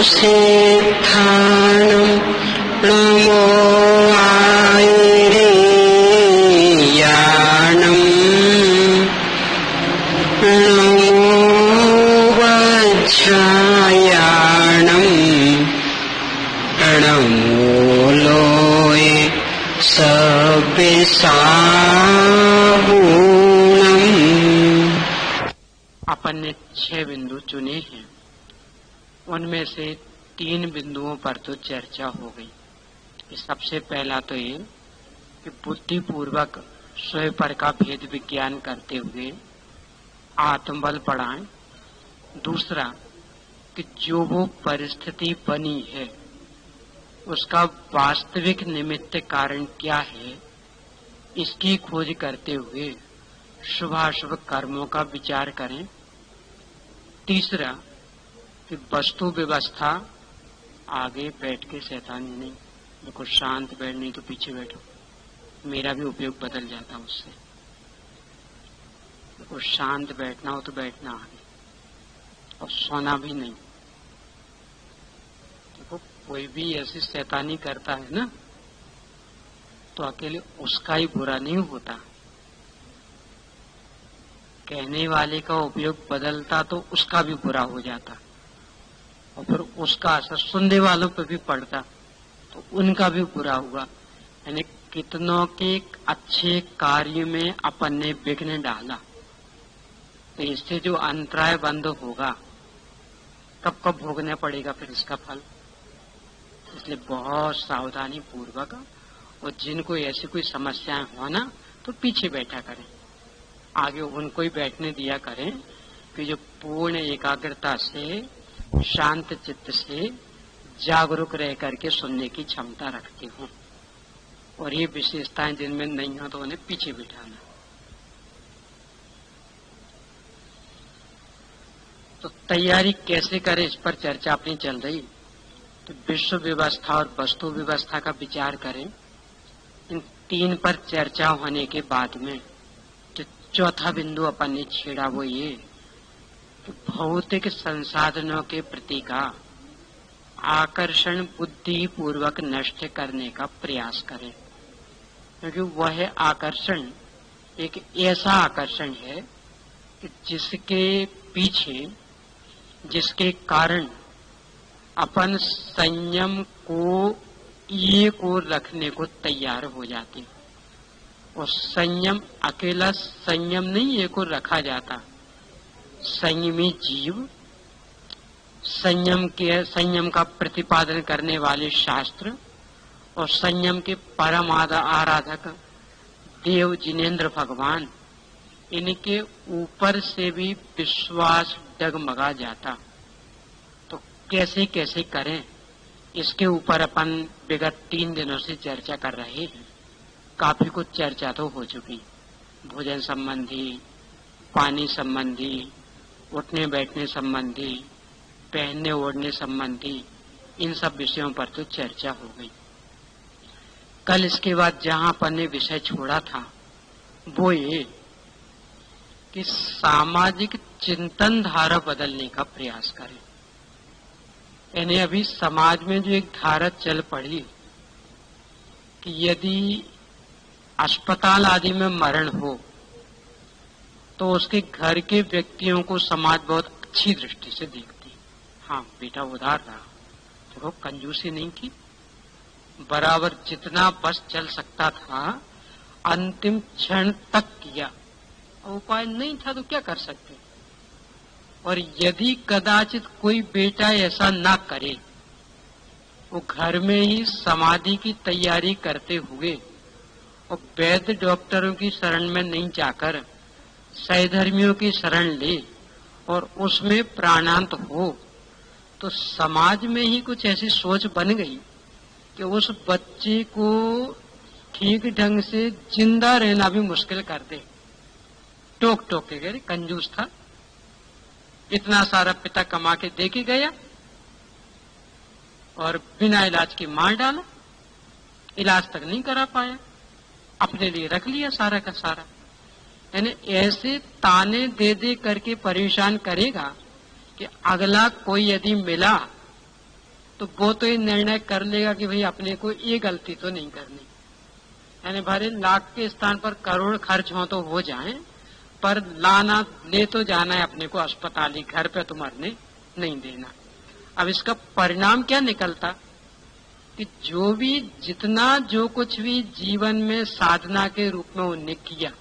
सिद्धानं नमो आयर्याणं नमो वज्रायाणं नमो लोये सविसागुणम्। अपन ने 6 बिंदु चुने हैं, उनमें से 3 बिंदुओं पर तो चर्चा हो गई। सबसे पहला तो ये कि बुद्धिपूर्वक स्वयं पर का भेद विज्ञान करते हुए आत्मबल बढ़ाएं। दूसरा कि जो वो परिस्थिति बनी है उसका वास्तविक निमित्त कारण क्या है, इसकी खोज करते हुए शुभाशुभ कर्मों का विचार करें। तीसरा कि वस्तु व्यवस्था, आगे बैठ के शैतानी नहीं, बिल्कुल शांत बैठ, नहीं तो पीछे बैठो, मेरा भी उपयोग बदल जाता उससे। बिल्कुल शांत बैठना हो तो बैठना आगे, और सोना भी नहीं। देखो कोई भी ऐसी शैतानी करता है ना, तो अकेले उसका ही बुरा नहीं होता, कहने वाले का उपयोग बदलता तो उसका भी बुरा हो जाता, और फिर उसका असर सुनने वालों पर भी पड़ता तो उनका भी बुरा हुआ। यानी कितनों के अच्छे कार्य में अपन ने विघ्न डाला, तो इससे जो अंतराय बंद होगा कब कब भोगना पड़ेगा फिर इसका फल। इसलिए बहुत सावधानी पूर्वक, और जिनको ऐसी कोई समस्याएं हो ना तो पीछे बैठा करें, आगे उनको ही बैठने दिया करें कि जो पूर्ण एकाग्रता से शांत चित्त से जागरूक रह करके सुनने की क्षमता रखते हो। और ये विशेषताएं जिनमें नहीं हो तो उन्हें पीछे बिठाना। तो तैयारी कैसे करें इस पर चर्चा अपनी चल रही। तो विश्व व्यवस्था और वस्तु व्यवस्था का विचार करें। इन 3 पर चर्चा होने के बाद में जो चौथा बिंदु अपन ने छेड़ा वो ये कि भौतिक संसाधनों के प्रति का आकर्षण बुद्धि पूर्वक नष्ट करने का प्रयास करें, क्योंकि वह आकर्षण एक ऐसा आकर्षण है कि जिसके पीछे, जिसके कारण अपन संयम को एक ओर रखने को तैयार हो जाते। और संयम अकेला संयम नहीं एक ओर रखा जाता, संयमी जीव, संयम का प्रतिपादन करने वाले शास्त्र और संयम के परम आराधक देव जिनेन्द्र भगवान, इनके ऊपर से भी विश्वास डगमगा जाता। तो कैसे कैसे करें, इसके ऊपर अपन विगत 3 दिनों से चर्चा कर रहे हैं। काफी कुछ चर्चा तो हो चुकी, भोजन संबंधी, पानी संबंधी, उठने बैठने संबंधी, पहनने ओढ़ने संबंधी, इन सब विषयों पर तो चर्चा हो गई। कल इसके बाद जहां अपन ने विषय छोड़ा था वो ये कि सामाजिक चिंतन धारा बदलने का प्रयास करें। यानी अभी समाज में जो एक धारा चल पड़ी कि यदि अस्पताल आदि में मरण हो तो उसके घर के व्यक्तियों को समाज बहुत अच्छी दृष्टि से देखती। हाँ बेटा उधार रहा, देखो कंजूसी नहीं की, बराबर जितना बस चल सकता था अंतिम क्षण तक किया, उपाय नहीं था तो क्या कर सकते। और यदि कदाचित कोई बेटा ऐसा ना करे, वो घर में ही समाधि की तैयारी करते हुए और वैद्य डॉक्टरों की शरण में नहीं जाकर सहधर्मियों की शरण ले और उसमें प्राणांत हो, तो समाज में ही कुछ ऐसी सोच बन गई कि उस बच्चे को ठीक ढंग से जिंदा रहना भी मुश्किल कर दे। टोक टोक के गए, कंजूस था, इतना सारा पिता कमा के दे के गया और बिना इलाज के मार डाला, इलाज तक नहीं करा पाया, अपने लिए रख लिया सारा का सारा। यानी ऐसे ताने दे दे करके परेशान करेगा कि अगला कोई यदि मिला तो वो तो ये निर्णय कर लेगा कि भाई अपने को ये गलती तो नहीं करनी, यानी भले लाख के स्थान पर करोड़ खर्च हो तो हो जाए, पर लाना ले तो जाना है अपने को अस्पताल ही, घर पे तो मरने नहीं देना। अब इसका परिणाम क्या निकलता कि जो भी जितना जो कुछ भी जीवन में साधना के रूप में उन्हें किया,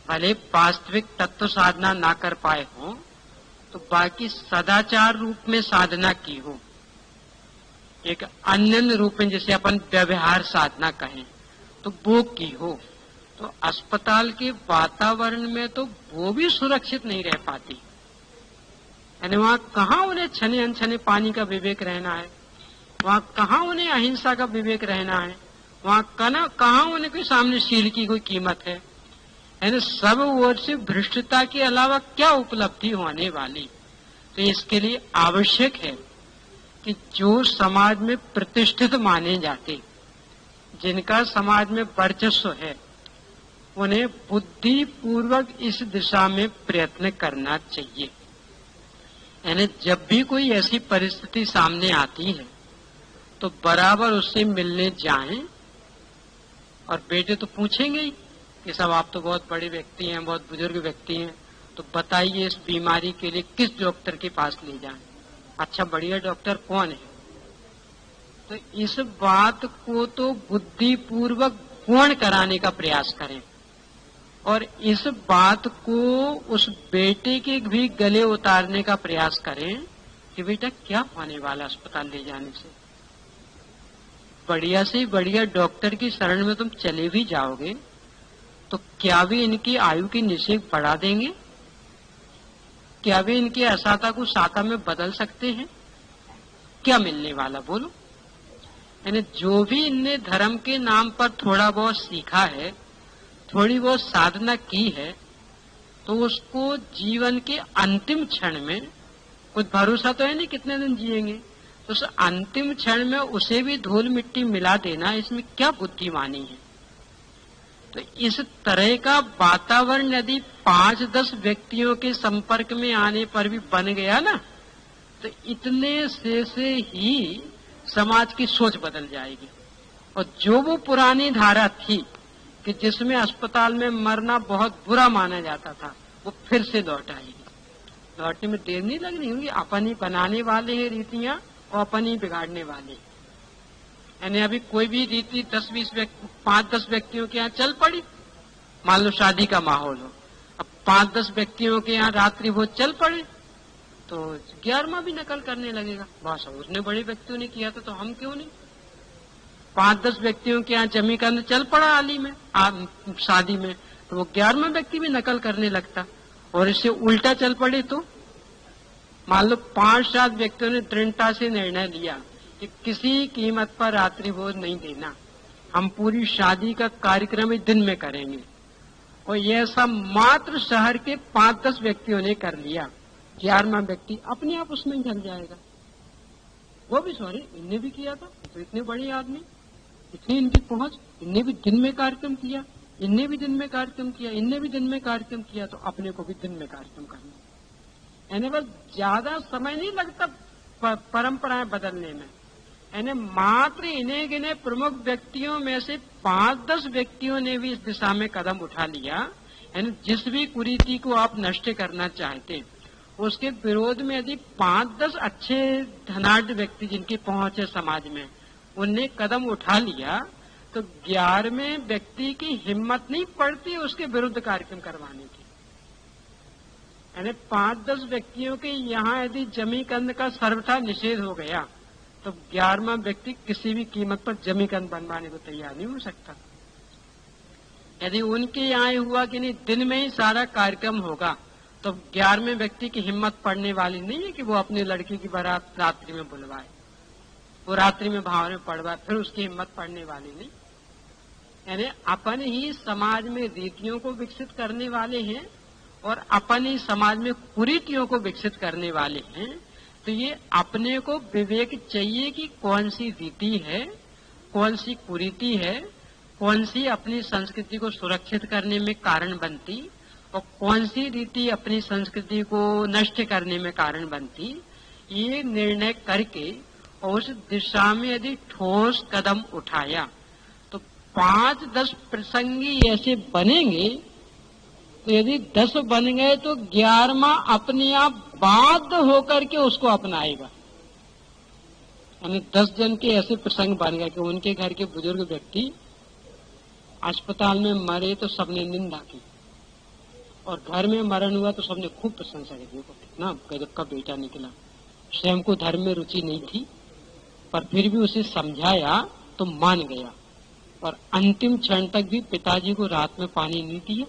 भले वास्तविक तत्व साधना ना कर पाए हो तो बाकी सदाचार रूप में साधना की हो, एक अन्य रूप में जिसे अपन व्यवहार साधना कहें तो वो की हो, तो अस्पताल के वातावरण में तो वो भी सुरक्षित नहीं रह पाती। यानी वहां कहाँ उन्हें छने अनछने पानी का विवेक रहना है, वहां कहाँ उन्हें अहिंसा का विवेक रहना है, वहां कहाँ उन्हें कोई सामने शील की कोई कीमत है। यानी सब ओर से भ्रष्टता के अलावा क्या उपलब्धि होने वाली। तो इसके लिए आवश्यक है कि जो समाज में प्रतिष्ठित माने जाते, जिनका समाज में वर्चस्व है, उन्हें बुद्धि पूर्वक इस दिशा में प्रयत्न करना चाहिए। यानी जब भी कोई ऐसी परिस्थिति सामने आती है तो बराबर उससे मिलने जाएं, और बेटे तो पूछेंगे ही कि साहब आप तो बहुत बड़े व्यक्ति हैं, बहुत बुजुर्ग व्यक्ति हैं, तो बताइए इस बीमारी के लिए किस डॉक्टर के पास ले जाएं। अच्छा बढ़िया डॉक्टर कौन है? तो इस बात को तो बुद्धिपूर्वक पूर्ण कराने का प्रयास करें, और इस बात को उस बेटे के भी गले उतारने का प्रयास करें कि बेटा क्या होने वाला अस्पताल ले जाने से, बढ़िया से बढ़िया डॉक्टर की शरण में तुम चले भी जाओगे तो क्या वे इनकी आयु की निषेध बढ़ा देंगे? क्या वे इनके असाता को साता में बदल सकते हैं? क्या मिलने वाला बोलो? यानी जो भी इनने धर्म के नाम पर थोड़ा बहुत सीखा है, थोड़ी बहुत साधना की है, तो उसको जीवन के अंतिम क्षण में, कुछ भरोसा तो है नहीं कितने दिन जिएंगे, तो उस अंतिम क्षण में उसे भी धूल मिट्टी मिला देना, इसमें क्या बुद्धिमानी है? तो इस तरह का वातावरण यदि 5-10 व्यक्तियों के संपर्क में आने पर भी बन गया ना, तो इतने से ही समाज की सोच बदल जाएगी, और जो वो पुरानी धारा थी कि जिसमें अस्पताल में मरना बहुत बुरा माना जाता था, वो फिर से लौट आएगी। लौटने में देर नहीं लगनी होगी। अपन ही बनाने वाले हैं रीतियां और अपन ही बिगाड़ने वाले। यानी अभी कोई भी रीति 5-10 व्यक्तियों के यहाँ चल पड़ी, मान लो शादी का माहौल हो, अब 5-10 व्यक्तियों के यहाँ रात्रि भोज चल पड़े तो 11वां भी नकल करने लगेगा। बस उसने बड़े व्यक्तियों ने किया था तो हम क्यों नहीं? 5-10 व्यक्तियों के यहाँ जमी करने चल पड़ा आली में शादी में, तो वो 11वां व्यक्ति भी नकल करने लगता, और इससे उल्टा चल पड़े तो मान लो 5-7 व्यक्तियों ने दृढ़ता से निर्णय लिया कि किसी कीमत पर रात्रि भोज नहीं देना, हम पूरी शादी का कार्यक्रम ही दिन में करेंगे, और यह सब मात्र शहर के 5-10 व्यक्तियों ने कर लिया, 11वां व्यक्ति अपने आप उसमें ढल जाएगा। वो भी सॉरी इनने भी किया था, तो इतने बड़े आदमी, इतनी इनकी पहुंच, इनने भी दिन में कार्यक्रम किया, इनने भी दिन में कार्यक्रम किया, इनने भी दिन में कार्यक्रम किया, तो अपने को भी दिन में कार्यक्रम करना। यानी बस ज्यादा समय नहीं लगता परंपराएं बदलने में। यानी मात्र इन्हें गिने प्रमुख व्यक्तियों में से 5-10 व्यक्तियों ने भी इस दिशा में कदम उठा लिया। यानी जिस भी कुरीति को आप नष्ट करना चाहते, उसके विरोध में यदि 5-10 अच्छे धनाढ़ व्यक्ति जिनकी पहुंच है समाज में, उनने कदम उठा लिया, तो 11वें व्यक्ति की हिम्मत नहीं पड़ती उसके विरुद्ध कार्यक्रम करवाने की। यानी 5-10 व्यक्तियों के यहाँ यदि जमीकंद का सर्वथा निषेध हो गया तो 11वां व्यक्ति किसी भी कीमत पर जमीकंद बनवाने को तैयार नहीं हो सकता। यदि उनके यहाँ हुआ कि नहीं दिन में ही सारा कार्यक्रम होगा, तो 11वें व्यक्ति की हिम्मत पड़ने वाली नहीं है कि वो अपनी लड़की की बारात रात्रि में बुलवाए, वो रात्रि में भाव में पड़वाए, फिर उसकी हिम्मत पड़ने वाली नहीं। यानी अपन ही समाज में रीतियों को विकसित करने वाले हैं और अपन ही समाज में कुरीतियों को विकसित करने वाले हैं। तो ये अपने को विवेक चाहिए कि कौन सी रीति है, कौन सी कुरीति है, कौन सी अपनी संस्कृति को सुरक्षित करने में कारण बनती और कौन सी रीति अपनी संस्कृति को नष्ट करने में कारण बनती। ये निर्णय करके और उस दिशा में यदि ठोस कदम उठाया तो 5-10 प्रसंगी ऐसे बनेंगे, तो यदि 10 बन गए तो 11वां अपने आप बाध्य होकर के उसको अपनाएगा। यानी 10 जन के ऐसे प्रसंग बन गए कि उनके घर के बुजुर्ग व्यक्ति अस्पताल में मरे तो सबने निंदा की, और घर में मरण हुआ तो सबने खूब प्रशंसा की, देखो कितना गजब का बेटा निकला। स्वयं को धर्म में रुचि नहीं थी, पर फिर भी उसे समझाया तो मान गया, और अंतिम क्षण तक भी पिताजी को रात में पानी नहीं दिया।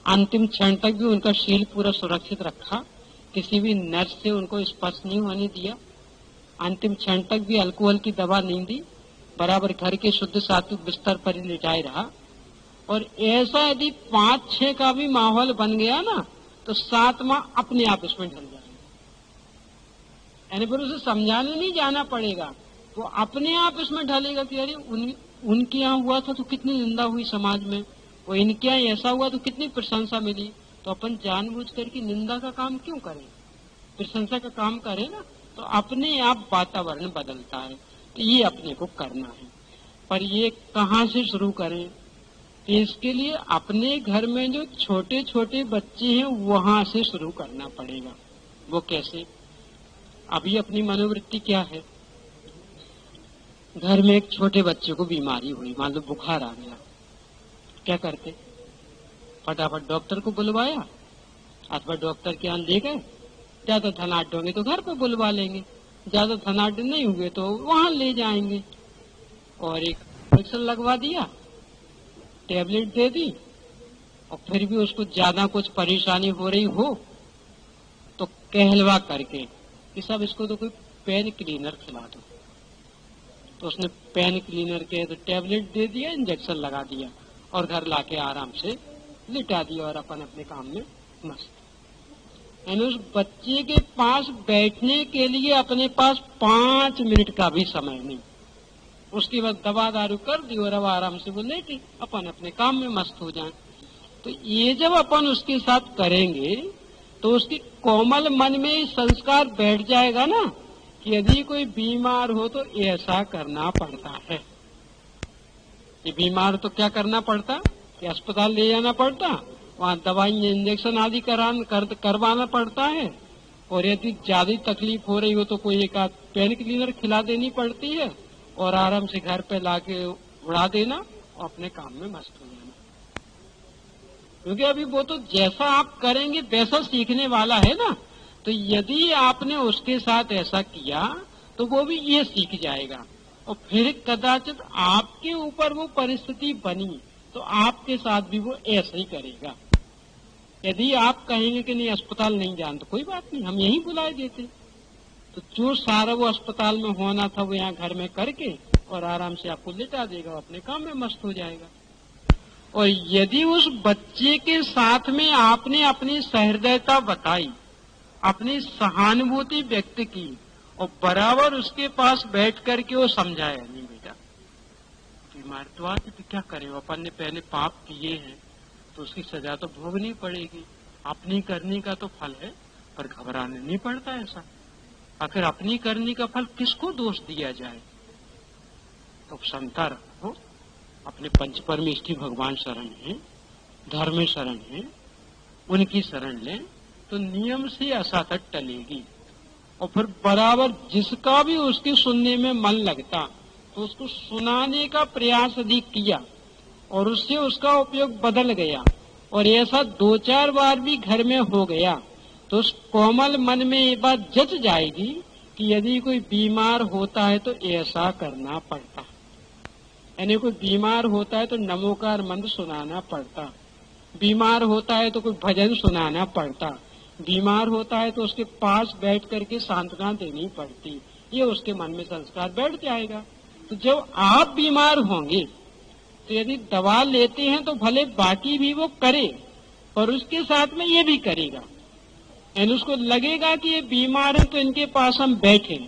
अंतिम क्षण तक भी उनका शील पूरा सुरक्षित रखा, किसी भी नर्स से उनको स्पर्श नहीं होने दिया। अंतिम क्षण तक भी अल्कोहल की दवा नहीं दी, बराबर घर के शुद्ध सात्विक बिस्तर पर ही लिटाए रहा। और ऐसा यदि 5-6 का भी माहौल बन गया ना, तो 7वां अपने आप इसमें ढल जाएगा। यानी फिर उसे समझाने नहीं जाना पड़ेगा, वो अपने आप इसमें ढलेगा कि अरे उनके यहाँ हुआ था तो कितनी निंदा हुई समाज में, वो इनके यहाँ ऐसा हुआ तो कितनी प्रशंसा मिली। तो अपन जानबूझ करके निंदा का काम क्यों करें, प्रशंसा का काम करें ना, तो अपने आप वातावरण बदलता है। तो ये अपने को करना है, पर ये कहाँ से शुरू करें? तो इसके लिए अपने घर में जो छोटे छोटे बच्चे हैं वहां से शुरू करना पड़ेगा। वो कैसे? अभी अपनी मनोवृत्ति क्या है, घर में एक छोटे बच्चे को बीमारी हुई, मान लो बुखार आ गया, क्या करते? फटाफट डॉक्टर को बुलवाया, अथवा डॉक्टर के यहाँ ले गए। ज्यादा धनाढ्य होंगे तो घर पे बुलवा लेंगे, ज्यादा धनाढ्य नहीं हुए तो वहां ले जाएंगे, और एक इंजेक्शन लगवा दिया, टेबलेट दे दी, और फिर भी उसको ज्यादा कुछ परेशानी हो रही हो तो कहलवा करके कि सब इसको तो कोई पेन क्लीनर खिला दो। तो उसने पेन क्लीनर के तो टेबलेट दे दिया, इंजेक्शन लगा दिया, और घर लाके आराम से लिटा दिया, और अपन अपने काम में मस्त। यानी उस बच्चे के पास बैठने के लिए अपने पास 5 मिनट का भी समय नहीं। उसके बाद दवा दारू कर दी और अब आराम से वो लेटे अपन अपने काम में मस्त हो जाए। तो ये जब अपन उसके साथ करेंगे तो उसके कोमल मन में संस्कार बैठ जाएगा ना कि यदि कोई बीमार हो तो ऐसा करना पड़ता है। ये बीमार तो क्या करना पड़ता कि अस्पताल ले जाना पड़ता, वहाँ दवाई इंजेक्शन आदि करवाना पड़ता है, और यदि ज्यादा तकलीफ हो रही हो तो कोई एक आध पेन क्लीनर खिला देनी पड़ती है, और आराम से घर पे लाके उड़ा देना और अपने काम में मस्त हो जाना। क्योंकि अभी वो तो जैसा आप करेंगे वैसा सीखने वाला है ना। तो यदि आपने उसके साथ ऐसा किया तो वो भी ये सीख जाएगा, और फिर कदाचित आपके ऊपर वो परिस्थिति बनी तो आपके साथ भी वो ऐसा ही करेगा। यदि आप कहेंगे कि नहीं अस्पताल नहीं जान, तो कोई बात नहीं, हम यहीं बुलाए देते। तो जो सारा वो अस्पताल में होना था वो यहाँ घर में करके और आराम से आपको लिटा देगा, अपने काम में मस्त हो जाएगा। और यदि उस बच्चे के साथ में आपने अपनी सहृदयता बताई, अपनी सहानुभूति व्यक्त की, और बराबर उसके पास बैठ करके वो समझाया, नहीं बेटा बीमार तो आज तो क्या करे, अपन ने पहले पाप किए हैं तो उसकी सजा तो भोगनी पड़ेगी, अपनी करने का तो फल है, पर घबराने नहीं पड़ता ऐसा। आखिर अपनी करने का फल किसको दोष दिया जाए? तो क्षमता रखो, अपने पंच परमेष्ठी भगवान शरण है, धर्म शरण है, उनकी शरण लें तो नियम से असातट टलेगी। और फिर बराबर जिसका भी उसके सुनने में मन लगता तो उसको सुनाने का प्रयास अधिक किया, और उससे उसका उपयोग बदल गया, और ऐसा 2-4 बार भी घर में हो गया, तो उस कोमल मन में ये बात जच जाएगी कि यदि कोई बीमार होता है तो ऐसा करना पड़ता। यानी कोई बीमार होता है तो नमोकार मंत्र सुनाना पड़ता, बीमार होता है तो कोई भजन सुनाना पड़ता, बीमार होता है तो उसके पास बैठ करके सांत्वना देनी पड़ती। ये उसके मन में संस्कार बैठ जाएगा। तो जब आप बीमार होंगे तो यदि दवा लेते हैं तो भले बाकी भी वो करे, और उसके साथ में ये भी करेगा। यानी उसको लगेगा कि ये बीमार है तो इनके पास हम बैठे,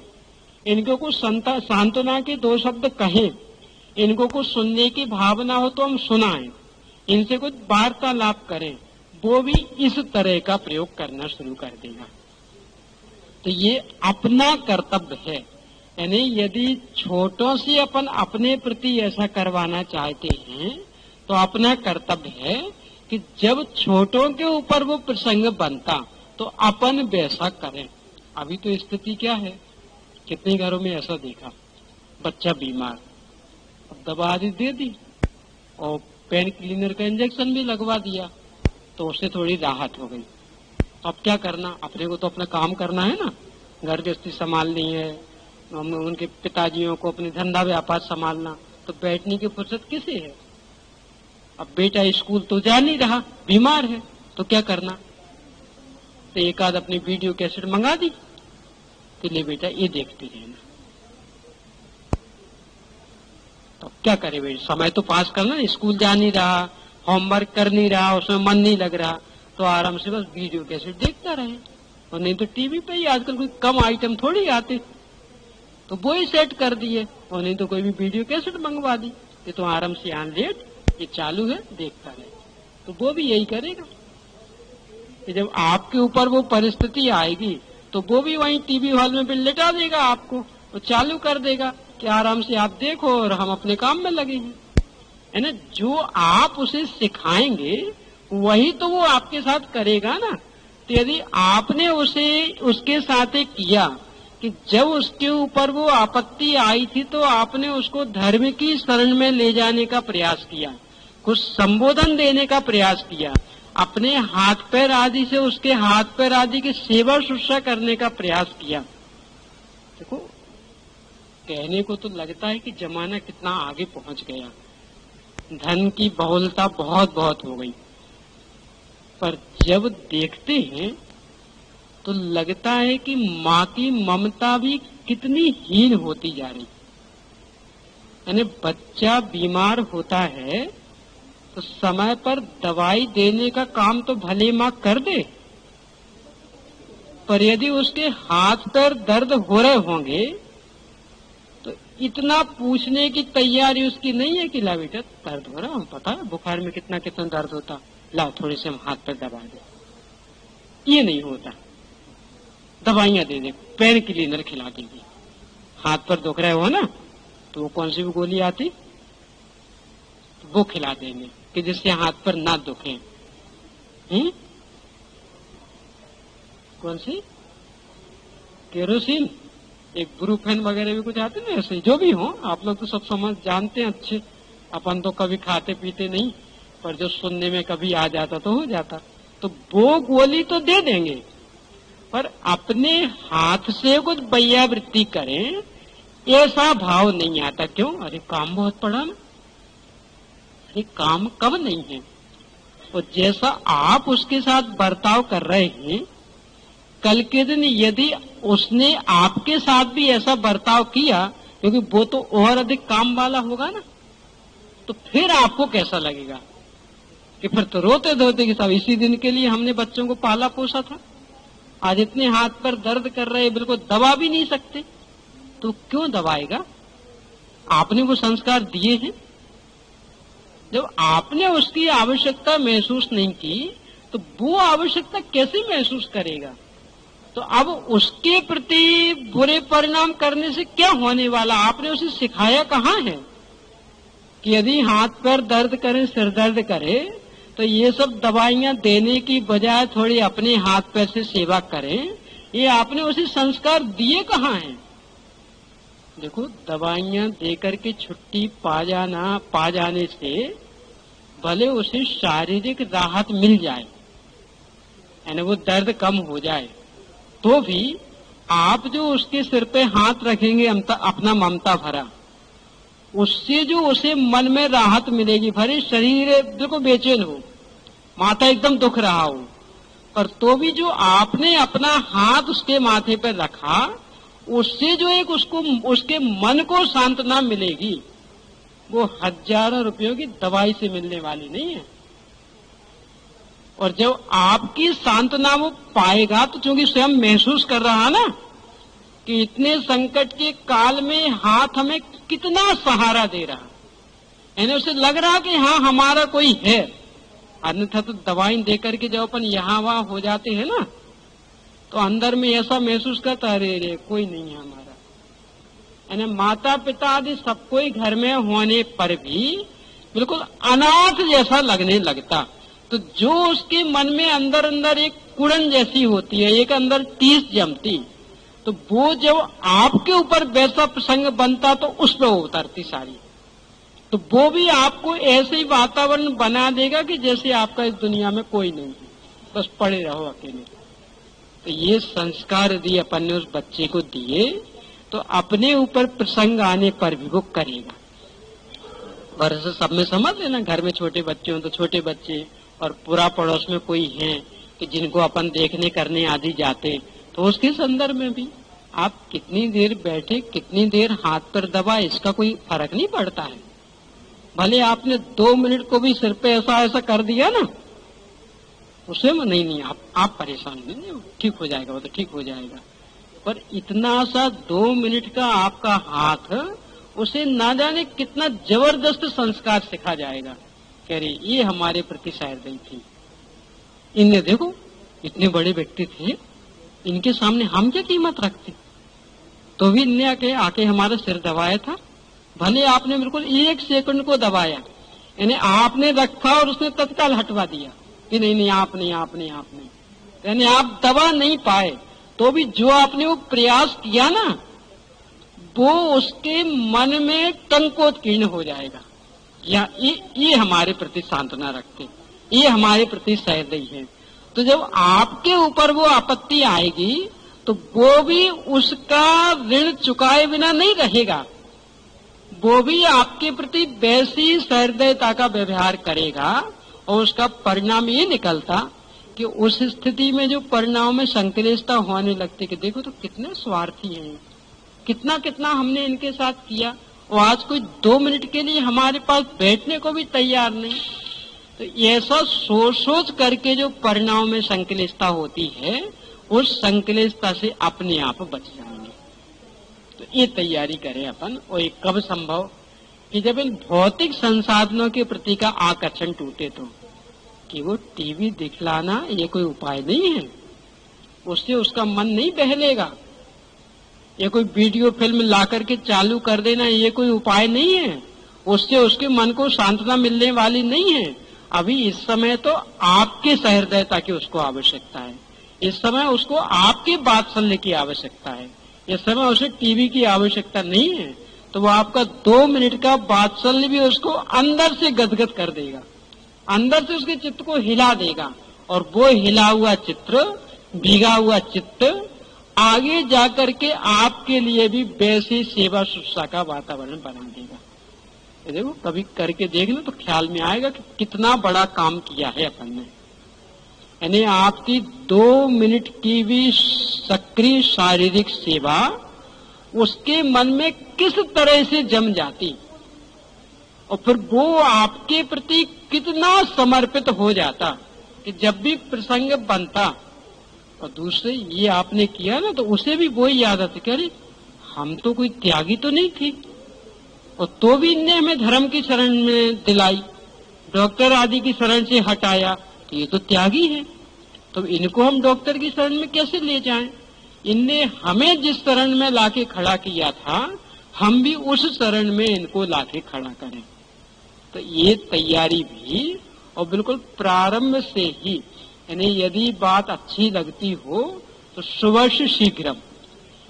इनको कुछ सांत्वना के 2 शब्द कहें, इनको कुछ सुनने की भावना हो तो हम सुनाएं, इनसे कुछ वार्तालाप करें। वो भी इस तरह का प्रयोग करना शुरू कर देगा। तो ये अपना कर्तव्य है। यानी यदि छोटों से अपन अपने प्रति ऐसा करवाना चाहते हैं तो अपना कर्तव्य है कि जब छोटों के ऊपर वो प्रसंग बनता तो अपन वैसा करें। अभी तो स्थिति क्या है, कितने घरों में ऐसा देखा, बच्चा बीमार, अब दवा आदि दे दी और पेन क्लीनर का इंजेक्शन भी लगवा दिया तो उससे थोड़ी राहत हो गई। अब क्या करना, अपने को तो अपना काम करना है ना, घर गृहस्थी संभालनी है, उनके पिताजियों को अपने धंधा व्यापार संभालना, तो बैठने की फुर्सत किसे है। अब बेटा स्कूल तो जा नहीं रहा, बीमार है, तो क्या करना, तो एक आध अपनी वीडियो कैसेट मंगा दी कि ले बेटा ये देखते रहना। तो क्या करे भाई, समय तो पास करना, स्कूल जा नहीं रहा, होमवर्क कर नहीं रहा, उसमें मन नहीं लग रहा, तो आराम से बस वीडियो कैसेट देखता रहे। और नहीं तो टीवी पे ही आजकल कोई कम आइटम थोड़ी आते, तो वो ही सेट कर दिए, और नहीं तो कोई भी वीडियो कैसेट मंगवा दी कि तो आराम से ऑन लेट, ये चालू है देखता रहे। तो वो भी यही करेगा कि जब आपके ऊपर वो परिस्थिति आएगी तो वो भी वहीं टीवी हॉल में बिल लेटा देगा आपको, तो चालू कर देगा कि आराम से आप देखो और हम अपने काम में लगे हैं। है ना, जो आप उसे सिखाएंगे वही तो वो आपके साथ करेगा ना। तो यदि आपने उसे उसके साथ एक किया कि जब उसके ऊपर वो आपत्ति आई थी तो आपने उसको धर्म की शरण में ले जाने का प्रयास किया, कुछ संबोधन देने का प्रयास किया, अपने हाथ पैर आदि से उसके हाथ पैर आदि की सेवा शुश्रूषा करने का प्रयास किया। देखो, कहने को तो लगता है कि जमाना कितना आगे पहुंच गया, धन की बहुलता बहुत बहुत हो गई, पर जब देखते हैं तो लगता है कि माँ की ममता भी कितनी हीन होती जा रही। यानी बच्चा बीमार होता है तो समय पर दवाई देने का काम तो भले माँ कर दे, पर यदि उसके हाथ पैर दर्द हो रहे होंगे तो इतना पूछने की तैयारी उसकी नहीं है कि ला बेटा दर्द हो रहा है, हम पता है बुखार में कितना कितना दर्द होता, लाओ थोड़े से हम हाथ पैर दबा दे। ये नहीं होता, दवाइयां दे दे, पेन क्लीनर खिला देंगे। हाथ पर दुख रहे हो ना तो वो कौन सी भी गोली आती वो खिला देंगे कि जिससे हाथ पर ना दुखे। कौन सी, केरोसिन, एक ब्रूफेन वगैरह भी कुछ आते ना, ऐसे जो भी हो, आप लोग तो सब समझ जानते हैं अच्छे, अपन तो कभी खाते पीते नहीं, पर जो सुनने में कभी आ जाता तो हो जाता, तो वो गोली तो दे देंगे, पर अपने हाथ से कुछ बैयावृत्ति करें ऐसा भाव नहीं आता। क्यों, अरे काम बहुत पड़ा ना, अरे काम कब नहीं है। और जैसा आप उसके साथ बर्ताव कर रहे हैं, कल के दिन यदि उसने आपके साथ भी ऐसा बर्ताव किया, क्योंकि वो तो और अधिक काम वाला होगा ना, तो फिर आपको कैसा लगेगा कि फिर तो रोते धोते कि साहब इसी दिन के लिए हमने बच्चों को पाला पोसा था, आज इतने हाथ पर दर्द कर रहे, बिल्कुल दबा भी नहीं सकते, तो क्यों दबाएगा। आपने वो संस्कार दिए हैं, जब आपने उसकी आवश्यकता महसूस नहीं की तो वो आवश्यकता कैसे महसूस करेगा। तो अब उसके प्रति बुरे परिणाम करने से क्या होने वाला, आपने उसे सिखाया कहाँ है कि यदि हाथ पैर दर्द करे, सिर दर्द करे, तो ये सब दवाइयां देने की बजाय थोड़ी अपने हाथ पैर से सेवा करें, ये आपने उसे संस्कार दिए कहाँ हैं। देखो, दवाइयां देकर के छुट्टी पा जाने से भले उसे शारीरिक राहत मिल जाए, यानी वो दर्द कम हो जाए, तो भी आप जो उसके सिर पे हाथ रखेंगे अपना ममता भरा, उससे जो उसे मन में राहत मिलेगी, भले शरीर बिल्कुल बेचैन हो, माथा एकदम दुख रहा हो, पर तो भी जो आपने अपना हाथ उसके माथे पर रखा, उससे जो एक उसके मन को सांत्वना मिलेगी, वो हजारों रुपयों की दवाई से मिलने वाली नहीं है। और जब आपकी सांत्वना वो पाएगा तो चूंकि स्वयं महसूस कर रहा ना कि इतने संकट के काल में हाथ हमें कितना सहारा दे रहा, यानी उसे लग रहा कि हाँ हमारा कोई है। अन्यथा तो दवाई देकर के जब अपन यहाँ वहां हो जाते हैं ना, तो अंदर में ऐसा महसूस करता, अरे रे कोई नहीं है हमारा। यानी माता पिता आदि सब कोई घर में होने पर भी बिल्कुल अनाथ जैसा लगने लगता। तो जो उसके मन में अंदर अंदर एक कुड़न जैसी होती है, एक अंदर टीस जमती, तो वो जब आपके ऊपर वैसा प्रसंग बनता तो उस पर उतरती सारी। तो वो भी आपको ऐसे ही वातावरण बना देगा कि जैसे आपका इस दुनिया में कोई नहीं है, बस पड़े रहो अकेले। तो ये संस्कार यदि अपन ने उस बच्चे को दिए तो अपने ऊपर प्रसंग आने पर भी वो करेगा। वैसे सब में समझ लेना, घर में छोटे बच्चे हों तो छोटे बच्चे, और पूरा पड़ोस में कोई है कि जिनको अपन देखने करने आदि जाते, तो उसके संदर्भ में भी आप कितनी देर बैठे, कितनी देर हाथ पर दबा, इसका कोई फर्क नहीं पड़ता है। भले आपने 2 मिनट को भी सिर पे ऐसा ऐसा कर दिया ना, उसे में नहीं आप परेशान नहीं, ठीक हो जाएगा, वो तो ठीक हो जाएगा। पर इतना सा 2 मिनट का आपका हाथ, उसे ना जाने कितना जबरदस्त संस्कार सिखा जाएगा। कह रही ये हमारे प्रति सहृदयी थी, इनने देखो इतने बड़े व्यक्ति थे, इनके सामने हम क्या कीमत रखते, तो भी इनने आके हमारा सिर दबाया था। भले आपने बिल्कुल 1 सेकंड को दबाया, यानी आपने रखा और उसने तत्काल हटवा दिया कि नहीं आपने, यानी आप दबा नहीं पाए, तो भी जो आपने वो प्रयास किया ना, वो उसके मन में टंकोत्कीर्ण हो जाएगा। या ये हमारे प्रति सांत्वना रखते, ये हमारे प्रति सहृदयी है। तो जब आपके ऊपर वो आपत्ति आएगी तो वो भी उसका ऋण चुकाए बिना नहीं रहेगा, वो भी आपके प्रति वैसी सहृदयता का व्यवहार करेगा। और उसका परिणाम ये निकलता कि उस स्थिति में जो परिणाम में संक्लेशता होने लगती कि देखो तो कितने स्वार्थी हैं, कितना कितना हमने इनके साथ किया, और आज कोई 2 मिनट के लिए हमारे पास बैठने को भी तैयार नहीं। तो ऐसा सोच करके जो परिणाम में संक्लेशता होती है, उस संक्लेशता से अपने आप बच जाएंगे। तो ये तैयारी करें अपन। और ये कब संभव, कि जब इन भौतिक संसाधनों के प्रति का आकर्षण टूटे, तो कि वो टीवी दिखलाना ये कोई उपाय नहीं है, उससे उसका मन नहीं बहलेगा। ये कोई वीडियो फिल्म ला करके चालू कर देना ये कोई उपाय नहीं है, उससे उसके मन को सांत्वना मिलने वाली नहीं है। अभी इस समय तो आपके सहृदयता की उसको आवश्यकता है, इस समय उसको आपकी वात्सल्य की आवश्यकता है, इस समय उसे टीवी की आवश्यकता नहीं है। तो वो आपका 2 मिनट का वात्सल्य भी उसको अंदर से गदगद कर देगा, अंदर से उसके चित्त को हिला देगा, और वो हिला हुआ चित्र, भीगा हुआ चित्त आगे जाकर के आपके लिए भी वैसी सेवा शुश्रूषा का वातावरण बना देगा। ये देखो कभी करके देखना तो ख्याल में आएगा कि कितना बड़ा काम किया है अपन ने। यानी आपकी 2 मिनट की भी सक्रिय शारीरिक सेवा उसके मन में किस तरह से जम जाती, और फिर वो आपके प्रति कितना समर्पित हो जाता कि जब भी प्रसंग बनता और दूसरे ये आपने किया ना, तो उसे भी वही याद आती कि अरे हम तो कोई त्यागी तो नहीं थी, और तो भी इनने हमें धर्म की शरण में दिलाई, डॉक्टर आदि की शरण से हटाया, तो ये तो त्यागी है, तो इनको हम डॉक्टर की शरण में कैसे ले जाएं? इनने हमें जिस शरण में लाके खड़ा किया था, हम भी उस शरण में इनको लाके खड़ा करें। तो ये तैयारी भी, और बिल्कुल प्रारंभ से ही, यानी यदि बात अच्छी लगती हो तो सुवर्ष शीघ्रम,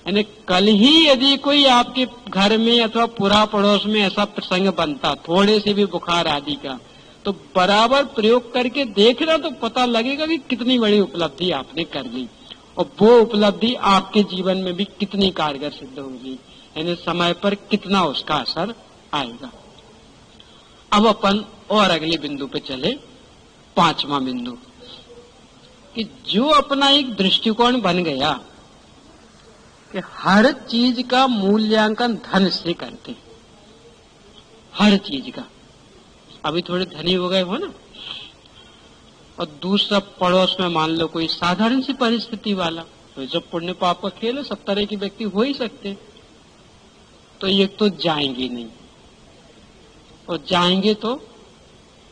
यानी कल ही यदि कोई आपके घर में अथवा पूरा पड़ोस में ऐसा प्रसंग बनता, थोड़े से भी बुखार आदि का, तो बराबर प्रयोग करके देखना, तो पता लगेगा कि कितनी बड़ी उपलब्धि आपने कर ली, और वो उपलब्धि आपके जीवन में भी कितनी कारगर सिद्ध होगी, यानी समय पर कितना उसका असर आएगा। अब अपन और अगले बिंदु पे चले, 5वां बिंदु, कि जो अपना एक दृष्टिकोण बन गया कि हर चीज का मूल्यांकन धन से करते, हर चीज का। अभी थोड़े धनी हो गए हो ना, और दूसरा पड़ोस में मान लो कोई साधारण सी परिस्थिति वाला, तो जब पुण्य पाप का खेल है, सब तरह के व्यक्ति हो ही सकते, तो ये तो जाएंगे नहीं, और जाएंगे तो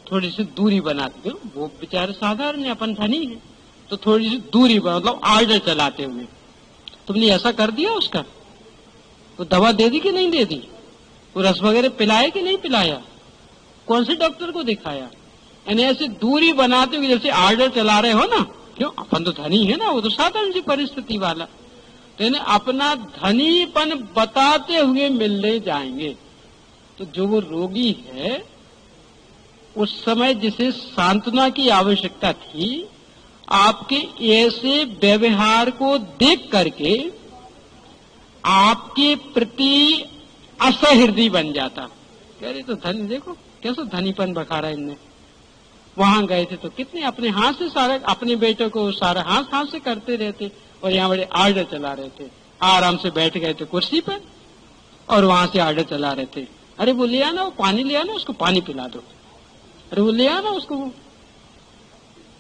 थोड़ी सी दूरी बनाते, वो बेचारे साधारण है, अपन धनी है, तो थोड़ी सी दूरी पर, मतलब आर्डर चलाते हुए, तुमने ऐसा कर दिया उसका, वो दवा दे दी कि नहीं दे दी, वो रस वगैरह पिलाया कि नहीं पिलाया, कौन से डॉक्टर को दिखाया। यानी ऐसे दूरी बनाते हुए जैसे आर्डर चला रहे हो ना, क्यों, अपन तो धनी है ना, वो तो साधारण सी परिस्थिति वाला, तो यानी अपना धनीपन बताते हुए मिलने जाएंगे। तो जो वो रोगी है, उस समय जिसे सांत्वना की आवश्यकता थी, आपके ऐसे व्यवहार को देख करके आपके प्रति असहृदय बन जाता। कह रहे तो धनी, देखो कैसे धनीपन बखारा इनने, वहां गए थे तो कितने अपने हाथ से सारा, अपने बेटे को सारा हाथ से करते रहते, और यहाँ बड़े आर्डर चला रहे थे, आराम से बैठ गए थे कुर्सी पर और वहां से आर्डर चला रहे थे। अरे वो ले आना, वो पानी ले आना, उसको पानी पिला दो, अरे वो ले आना उसको।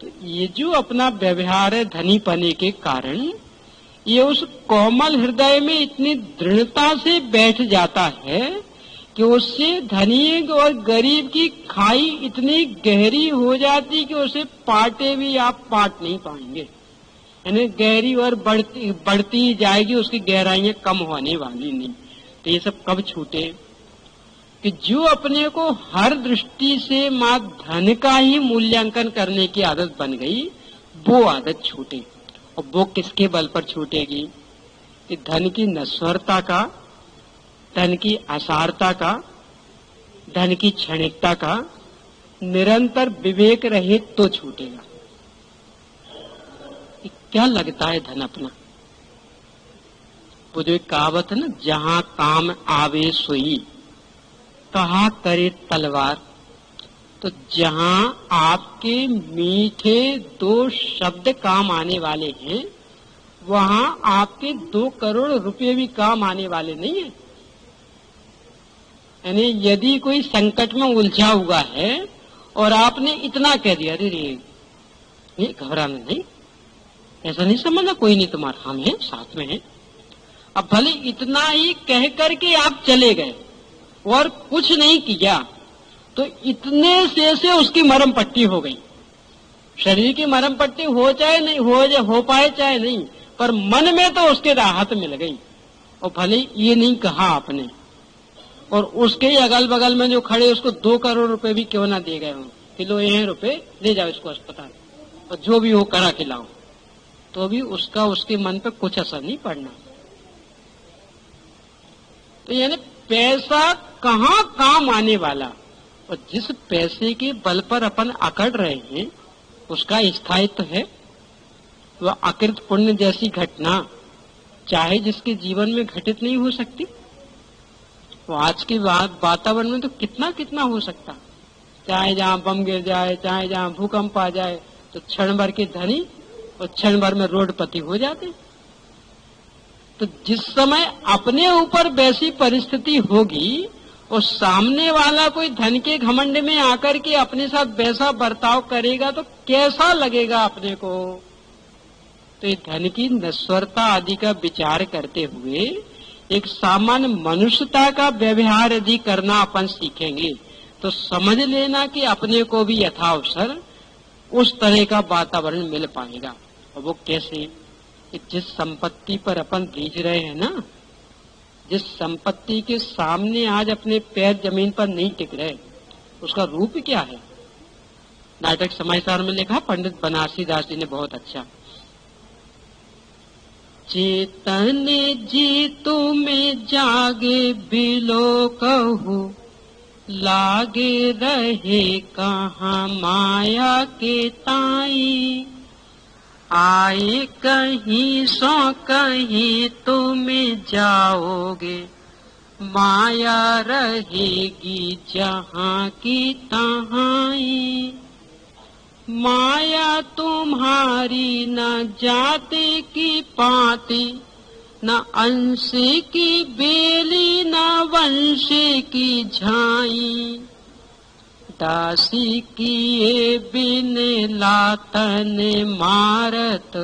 तो ये जो अपना व्यवहार है धनी पने के कारण, ये उस कोमल हृदय में इतनी दृढ़ता से बैठ जाता है कि उससे धनी और गरीब की खाई इतनी गहरी हो जाती कि उसे पाटे भी आप पाट नहीं पाएंगे। यानी गहरी और बढ़ती जाएगी, उसकी गहराइयां कम होने वाली नहीं। तो ये सब कब छूटे कि जो अपने को हर दृष्टि से मां धन का ही मूल्यांकन करने की आदत बन गई, वो आदत छूटे। और वो किसके बल पर छूटेगी कि धन की नश्वरता का, धन की असारता का, धन की क्षणिकता का निरंतर विवेक रहित तो छूटेगा। क्या लगता है धन अपना? वो जो एक कहावत है ना, जहां काम आवे सोई कहा करे तलवार। तो जहां आपके मीठे दो शब्द काम आने वाले हैं, वहां आपके 2 करोड़ रुपए भी काम आने वाले नहीं है। यानी यदि कोई संकट में उलझा हुआ है और आपने इतना कह दिया, अरे नहीं घबराना नहीं, ऐसा नहीं समझना, कोई नहीं तुम्हारा, हम हैं साथ में हैं। अब भले इतना ही कह करके आप चले गए और कुछ नहीं किया, तो इतने से उसकी मरम पट्टी हो गई। शरीर की मरम पट्टी हो चाहे नहीं हो पाए चाहे नहीं, पर मन में तो उसके राहत मिल गई। और भले ये नहीं कहा आपने, और उसके ही अगल बगल में जो खड़े उसको 2 करोड़ रुपए भी क्यों ना दे गए हो, किलो ये रुपए ले जाओ इसको अस्पताल, और जो भी हो करा खिलाओ, तो भी उसका उसके मन पर कुछ असर नहीं पड़ना। तो यानी पैसा कहाँ काम आने वाला, और जिस पैसे के बल पर अपन अकड़ रहे हैं उसका स्थायित्व है। वह अकृत पुण्य जैसी घटना चाहे जिसके जीवन में घटित नहीं हो सकती, तो आज के वातावरण में तो कितना कितना हो सकता। चाहे जहां बम गिर जाए, चाहे जहां भूकंप आ जाए, तो क्षण भर के धनी और क्षण भर में रोडपति हो जाते। तो जिस समय अपने ऊपर वैसी परिस्थिति होगी और सामने वाला कोई धन के घमंड में आकर के अपने साथ वैसा बर्ताव करेगा, तो कैसा लगेगा अपने को। तो ये धन की नश्वरता आदि का विचार करते हुए एक सामान्य मनुष्यता का व्यवहार यदि करना अपन सीखेंगे, तो समझ लेना कि अपने को भी यथावसर उस तरह का वातावरण मिल पाएगा। और वो कैसे कि जिस संपत्ति पर अपन रीझ रहे हैं ना, जिस संपत्ति के सामने आज अपने पैर जमीन पर नहीं टिक रहे, उसका रूप क्या है। नाटक समाचार में लिखा पंडित बनारसी दास जी ने बहुत अच्छा, चेतन जी तुम्हें जागे बिलो कहू, लागे रहे कहाँ माया के ताई, आए कहीं सो कहीं तुम्हें जाओगे, माया रहेगी जहाँ की तहाई, माया तुम्हारी न जाति की पाती, न अंश की बेली न वंश की झाई, दासी किए बिन लातन मारत,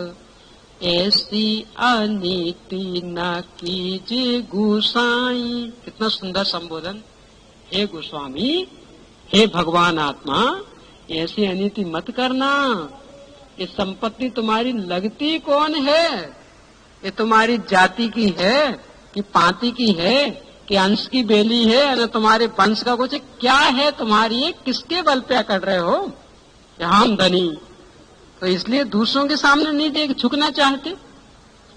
ऐसी अनीति न कीजे गुसाई। कितना सुंदर संबोधन। हे गोस्वामी, हे भगवान आत्मा, ऐसी अनीति मत करना। ये संपत्ति तुम्हारी लगती कौन है? ये तुम्हारी जाति की है कि पांति की है कि अंश की बेली है, या तुम्हारे वंश का कुछ क्या है तुम्हारी? ये किसके बल पे कर रहे हो? हम धनी, तो इसलिए दूसरों के सामने नहीं देख झुकना चाहते।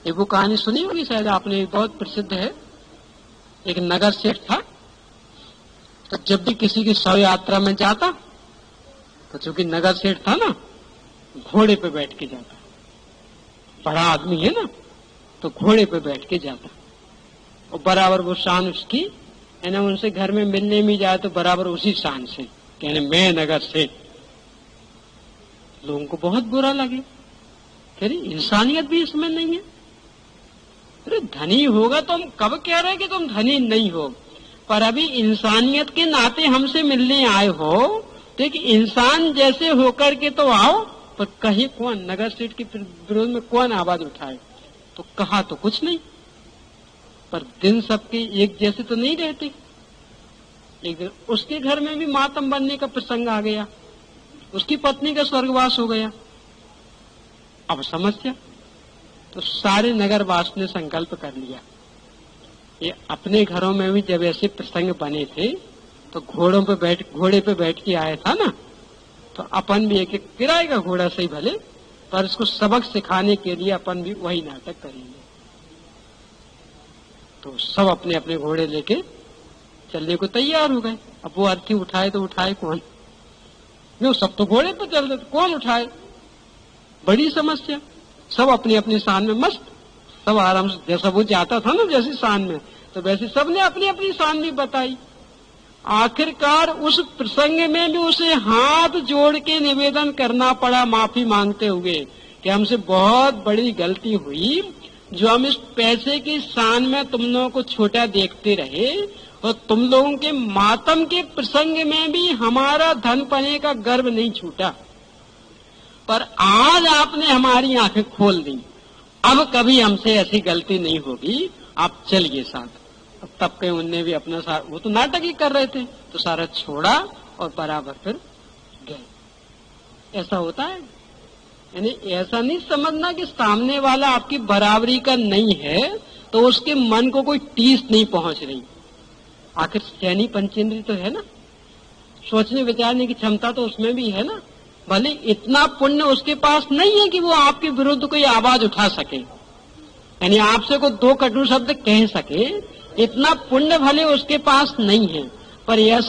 एक वो कहानी सुनी होगी शायद आपने, बहुत प्रसिद्ध है। एक नगर सेठ था, तो जब भी किसी की शव यात्रा में जाता, तो चूंकि नगर सेठ था ना, घोड़े पे बैठ के जाता। बड़ा आदमी है ना, तो घोड़े पे बैठ के जाता। और बराबर वो शान उसकी, यानी उनसे घर में मिलने में जाए तो बराबर उसी शान से, कहने मैं नगर सेठ। लोगों को बहुत बुरा लगे, कह रही इंसानियत भी इसमें नहीं है। अरे धनी होगा तो हम कब कह रहे हैं कि तुम धनी नहीं हो, पर अभी इंसानियत के नाते हमसे मिलने आए हो, तो एक इंसान जैसे होकर के तो आओ। पर कहीं कौन नगर सेठ के विरोध में कौन आवाज उठाए? तो कहा तो कुछ नहीं, पर दिन सबके एक जैसे तो नहीं रहते। एक दिन उसके घर में भी मातम बनने का प्रसंग आ गया, उसकी पत्नी का स्वर्गवास हो गया। अब समस्या, तो सारे नगरवास ने संकल्प कर लिया, ये अपने घरों में भी जब ऐसे प्रसंग बने थे तो घोड़े पे बैठ के आया था ना, तो अपन भी एक एक गिराएगा घोड़ा सही भले, पर इसको सबक सिखाने के लिए अपन भी वही नाटक करेंगे। तो सब अपने अपने घोड़े लेके चलने को तैयार हो गए। अब वो अर्थी उठाए तो उठाए कौन? नहीं, सब तो घोड़े पे चल रहे, कौन उठाए? बड़ी समस्या। सब अपनी अपनी शान में मस्त, सब आराम से, जैसा वो जाता था ना जैसी शान में, तो वैसे सबने अपनी अपनी शान भी बताई। आखिरकार उस प्रसंग में भी उसे हाथ जोड़ के निवेदन करना पड़ा, माफी मांगते हुए, कि हमसे बहुत बड़ी गलती हुई, जो हम इस पैसे की शान में तुम लोगों को छोटा देखते रहे, और तुम लोगों के मातम के प्रसंग में भी हमारा धन पने का गर्व नहीं छूटा। पर आज आपने हमारी आंखें खोल दी, अब कभी हमसे ऐसी गलती नहीं होगी, आप चलिए साथ। अब तब कहीं उनने भी अपना सारा, वो तो नाटक ही कर रहे थे, तो सारा छोड़ा और बराबर फिर गए। ऐसा होता है, यानी ऐसा नहीं समझना कि सामने वाला आपकी बराबरी का नहीं है तो उसके मन को कोई टीस नहीं पहुंच रही। आखिर सैनी पंचेंद्री तो है ना, सोचने विचारने की क्षमता तो उसमें भी है ना। भले इतना पुण्य उसके पास नहीं है कि वो आपके विरुद्ध कोई आवाज उठा सके, यानी आपसे को दो कटु शब्द कह सके, इतना पुण्य भले उसके पास नहीं है, पर यह